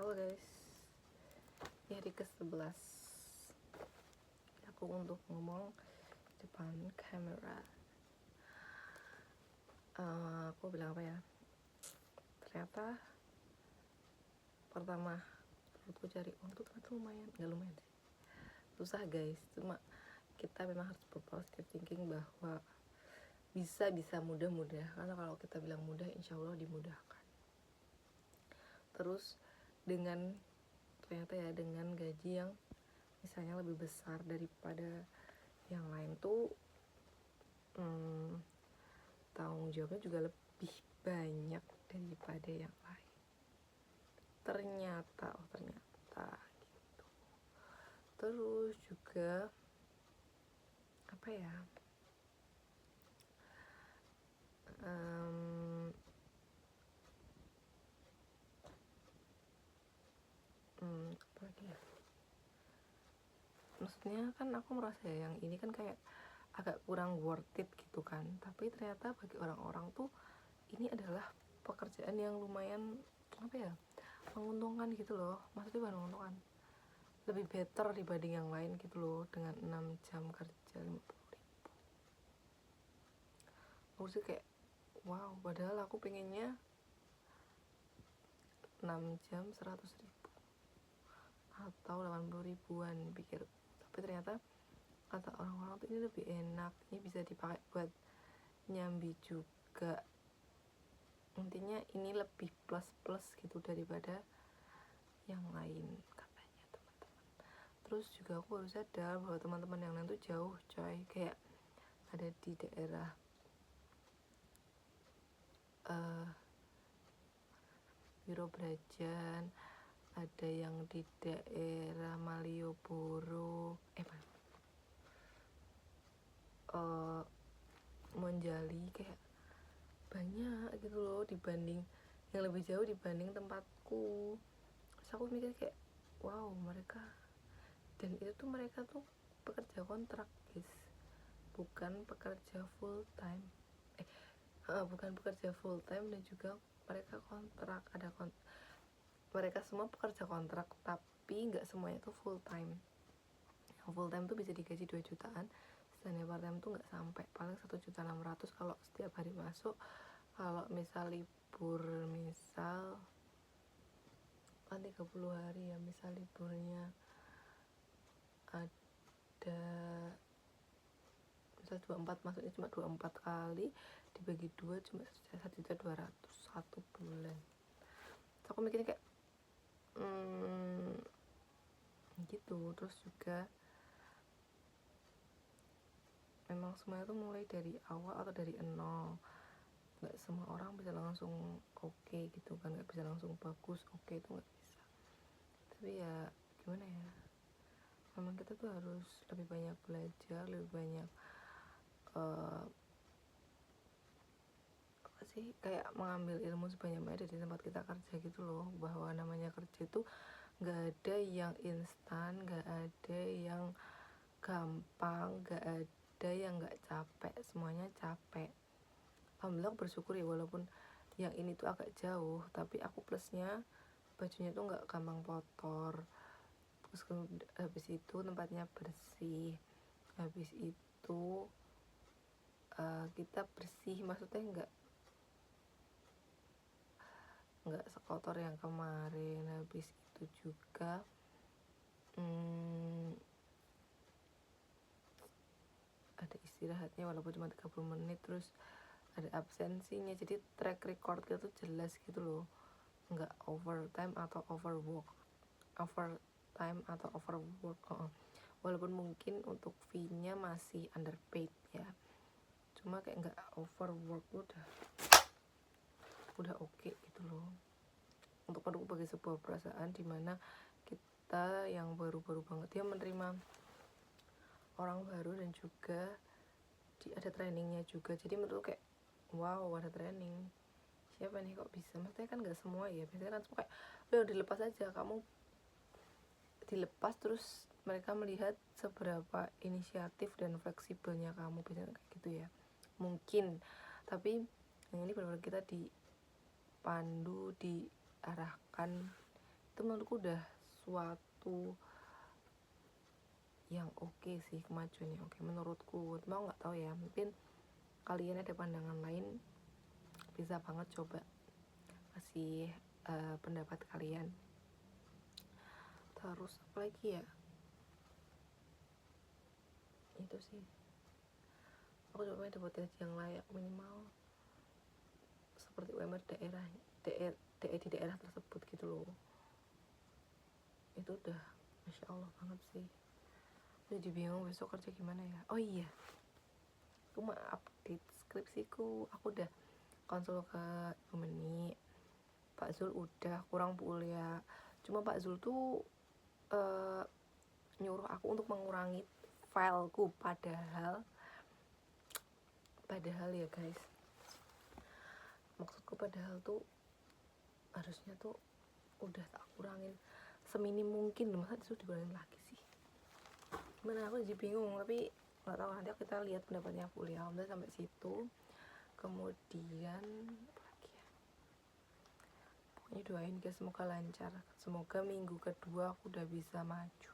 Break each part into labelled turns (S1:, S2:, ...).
S1: Halo guys, ini hari ke-11 aku untuk ngomong depan kamera. Aku bilang apa ya, ternyata pertama menurutku cari uang tuh ternyata lumayan sih, susah guys, cuma kita memang harus berpositive thinking bahwa bisa mudah, karena kalau kita bilang mudah, insya Allah dimudahkan. Terus dengan gaji yang misalnya lebih besar daripada yang lain tuh, tanggung jawabnya juga lebih banyak daripada yang lain. Ternyata gitu. Terus juga apa ya? Apa lagi ya? Maksudnya kan aku merasa yang ini kan kayak agak kurang worth it gitu kan, tapi ternyata bagi orang-orang tuh ini adalah pekerjaan yang lumayan apa ya, menguntungkan gitu loh. Maksudnya bukan menguntungkan, lebih better dibanding yang lain gitu loh, dengan 6 jam kerja 50.000. Aku sih kayak wow, padahal aku pengennya 6 jam 100.000 atau 80.000-an pikir, tapi ternyata kata orang-orang tuh ini lebih enak, ini bisa dipakai buat nyambi juga, intinya ini lebih plus gitu daripada yang lain katanya teman-teman. Terus juga aku baru sadar bahwa teman-teman yang lain tuh jauh coy, kayak ada di daerah Wirobrajan, ada yang di daerah Malioboro, Monjali, kayak banyak gitu loh dibanding yang lebih jauh dibanding tempatku. Terus aku mikir kayak wow, mereka, dan itu tuh mereka tuh pekerja kontrak guys, bukan pekerja full time. Bukan pekerja full time, dan juga mereka kontrak, mereka semua pekerja kontrak, tapi nggak semuanya tuh full time. Yang full time tuh bisa digaji 2 jutaan, sedangkan part time tuh nggak sampai, paling 1.600.000 kalau setiap hari masuk. Kalau misal libur, misal kan 30 hari ya, misal liburnya ada misal 24, maksudnya cuma 24 kali dibagi 2 cuma 1.200.000 satu bulan. Terus aku mikirnya kayak gitu. Terus juga memang semuanya tuh mulai dari awal atau dari nol, nggak semua orang bisa langsung oke gitu kan, nggak bisa langsung bagus oke, itu nggak bisa. Tapi ya gimana ya, memang kita tuh harus lebih banyak belajar, lebih banyak apa sih, kayak mengambil ilmu sebanyak-banyaknya dari tempat kita kerja gitu loh, bahwa namanya kerja itu nggak ada yang instan, nggak ada yang gampang, nggak ada yang nggak capek, semuanya capek. Alhamdulillah aku bersyukur ya, walaupun yang ini tuh agak jauh, tapi aku plusnya bajunya tuh nggak gampang kotor. Terus habis itu tempatnya bersih, habis itu kita bersih, maksudnya nggak sekotor yang kemarin. Habis itu juga ada istirahatnya walaupun cuma 30 menit, terus ada absensinya, jadi track record kita tuh jelas gitu loh, nggak overtime atau overwork. Walaupun mungkin untuk fee-nya masih underpaid ya, cuma kayak nggak overwork, udah oke gitu loh. Untuk aku bagi sebuah perasaan dimana kita yang baru-baru banget dia menerima orang baru, dan juga ada trainingnya juga. Jadi menurut kayak wow, ada training, siapa nih kok bisa, maksudnya kan nggak semua ya, biasanya kan semua kayak udah dilepas aja, kamu dilepas terus mereka melihat seberapa inisiatif dan fleksibelnya kamu, biasanya kayak gitu ya mungkin. Tapi yang ini benar-benar kita dipandu, diarahkan, itu menurutku udah suatu yang oke sih, kemajuan yang oke menurutku. Cuma nggak tahu ya, mungkin kalian ada pandangan lain, bisa banget coba kasih pendapat kalian. Terus apa lagi ya, itu sih aku coba dapat gaji yang layak minimal seperti UMR daerah di daerah tersebut gitu loh. Itu udah masya Allah banget sih. Jadi bingung besok kerja gimana ya. Oh iya, aku mau update skripsiku. Aku udah konsul ke Bu Meni, Pak Zul udah kurang kuliah. Cuma Pak Zul tuh nyuruh aku untuk mengurangi fileku, padahal ya guys, maksudku padahal tuh harusnya tuh udah tak kurangin seminim mungkin. Masa disuruh dikurangin lagi sih, gimana? Aku jadi bingung, tapi nggak tahu, nanti kita lihat pendapatnya kuliah. Udah sampai situ. Kemudian apa lagi ya, pokoknya doain guys, semoga lancar, semoga minggu kedua aku udah bisa maju,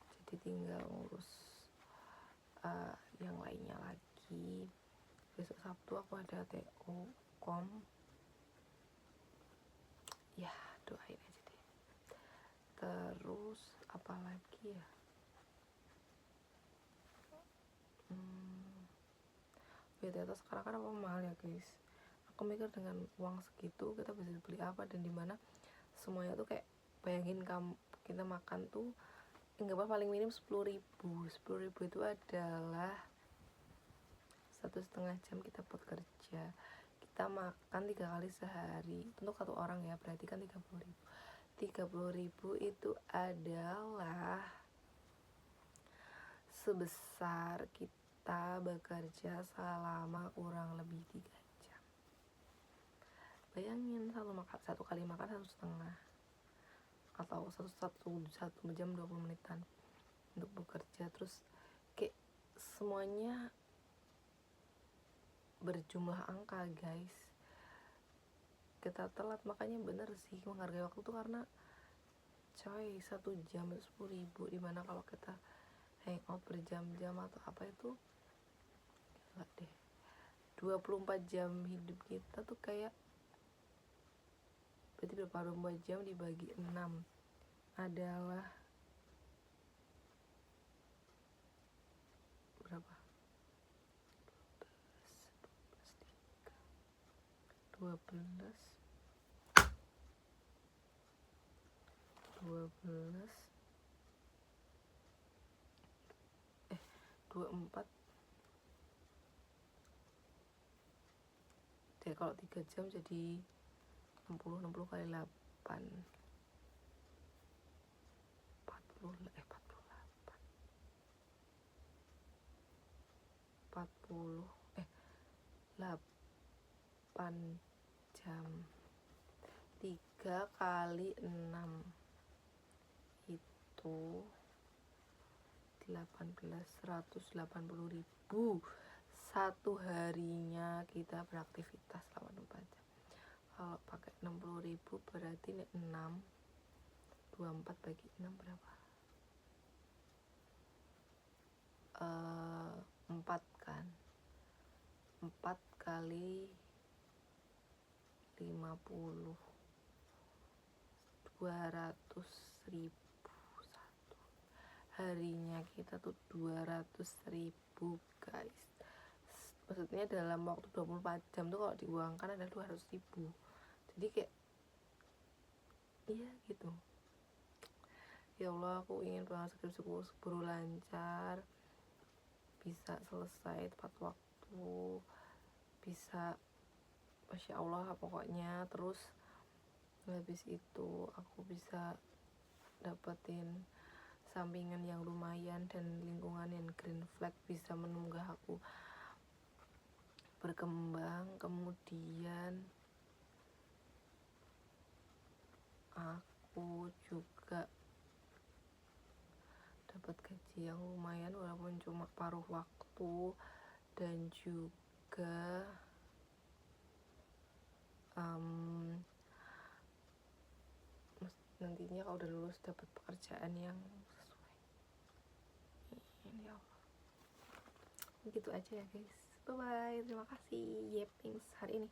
S1: jadi tinggal ngurus yang lainnya lagi. Besok Sabtu aku ada TO kom ya, doain aja deh. Terus apa lagi ya, ternyata sekarang kan apa mahal ya guys. Aku mikir dengan uang segitu kita bisa beli apa, dan dimana semuanya tuh kayak, bayangin kamu kita makan tuh enggak apa, paling minim 10.000 itu adalah 1,5 jam kita buat kerja. Kita makan 3 kali sehari untuk 1 orang ya, berarti kan 30.000 itu adalah sebesar kita bekerja selama kurang lebih 3 jam. Bayangin satu kali makan 1,5 atau satu jam 20 menitan untuk bekerja. Terus kayak semuanya berjumlah angka guys. Kita telat, makanya bener sih menghargai waktu tuh, karena coy 1 jam 10.000, dimana kalau kita hangout berjam-jam atau apa itu gila deh. 24 jam hidup kita tuh kayak, berarti berapa, 24 jam dibagi 6 adalah berapa, 12 24 deh, kalau 3 jam jadi 60 kali 8 8 jam. 3 kali 6 itu 180.000 satu harinya kita beraktivitas 84 jam. Kalau pakai 60.000 berarti 24 bagi 6 berapa? 4 kan, 4 kali 50, 200.000 satu harinya kita tuh 200.000 guys. Maksudnya dalam waktu 24 jam tuh kalau diuangkan ada 200.000. Jadi kayak iya gitu. Ya Allah, aku ingin banget skripsiku seburu lancar, bisa selesai tepat waktu, bisa masya Allah pokoknya. Terus habis itu aku bisa dapetin sampingan yang lumayan dan lingkungan yang green flag bisa menunggah aku berkembang. Kemudian aku juga dapat gaji yang lumayan walaupun cuma paruh waktu, dan juga nantinya kalau udah lulus dapat pekerjaan yang sesuai. Ini ya Allah. Gitu aja ya guys, bye bye, terima kasih. Yep, thanks hari ini.